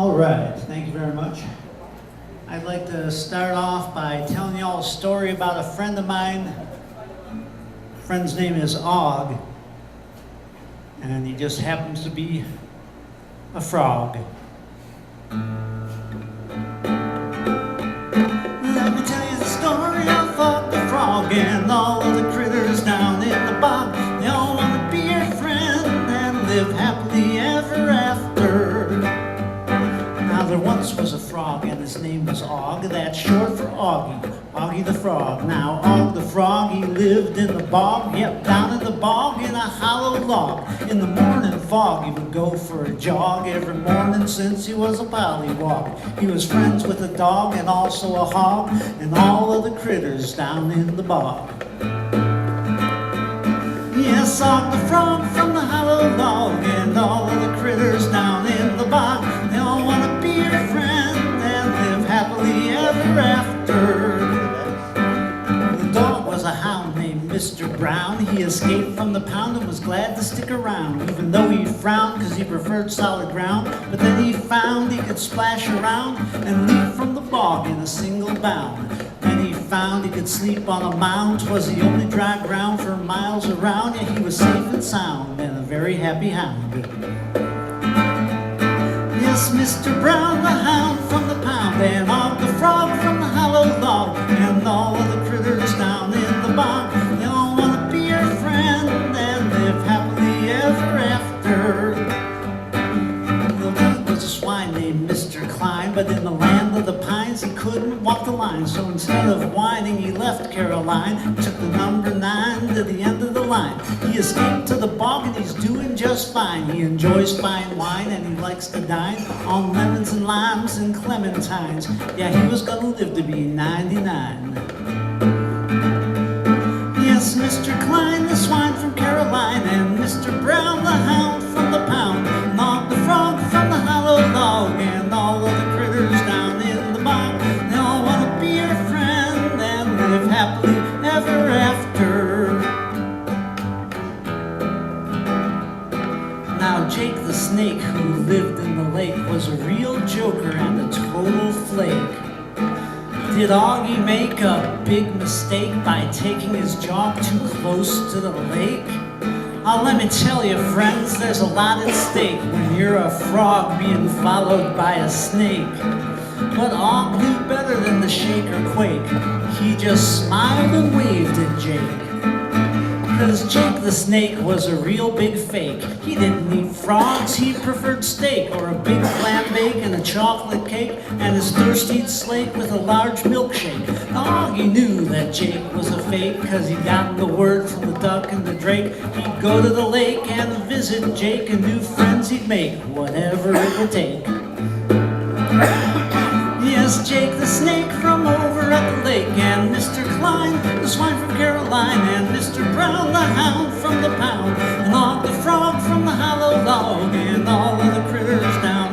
All right, thank you very much. I'd like to start off by telling you all a story about a friend of mine. Friend's name is Og, and he just happens to be a frog. Let me tell you the story of Og the frog and all of the critters down in the bog. They all want to be your friend and live happily ever after. Now there once was a frog and his name was Og, that's short for Augie, Augie the frog. Now Og the frog, he lived in the bog, yep, down in the bog in a hollow log. In the morning fog he would go for a jog every morning since he was a pollywog. He was friends with a dog and also a hog and all of the critters down in the bog. Yes, Og the frog from the hollow log and all of the critters down in the bog. They all want to be your friend and live happily ever after. The dog was a hound named Mr. Brown. He escaped from the pound and was glad to stick around, even though he frowned because he preferred solid ground. But then he found he could splash around and leap from the bog in a single bound. Then he found he could sleep on a mound. 'Twas the only dry ground for miles around, yet he was safe and sound and a very happy hound. Yes, Mr. Brown the hound from the pound and Og the frog from the hollow log and all of the critters down in the bog. They all want to be your friend and live happily ever after. There was a swine named Mr. Klein, but in the land of the pines he couldn't walk the line. So instead of whining he left Caroline, took the number 9 to the end of the line. He escaped to the bog and he's doing just fine. He enjoys fine wine and he likes to dine on lemons and limes and clementines. Yeah, he was gonna live to be 99. Yes, Mr. Klein, the swine from Caroline, and Mr. Brown, the hound from the pound, and Og the frog from the hollow log, and all of the critters down in the bog. They all want to be your friend and live happily ever after. Now Jake the snake, who lived in the lake, was a real joker and a total flake. Did Augie make a big mistake by taking his jog too close to the lake? Let me tell you, friends, there's a lot at stake when you're a frog being followed by a snake. But Og knew better than to shake or quake. He just smiled and waved at Jake. 'Cause Jake the snake was a real big fake. He didn't eat frogs, he preferred steak, or a big flambake and a chocolate cake, and his thirst he'd slake with a large milkshake. Now Augie knew that Jake was a fake, 'cause he'd gotten the word from the duck and the drake. He'd go to the lake and visit Jake, and new friends he'd make, whatever it would take. Yes, Jake the snake from over at the lake, and Mr. Klein, the swine from Caroline, and Mr. Brown, the hound from the pound, and Og the frog from the hollow log, and all of the critters down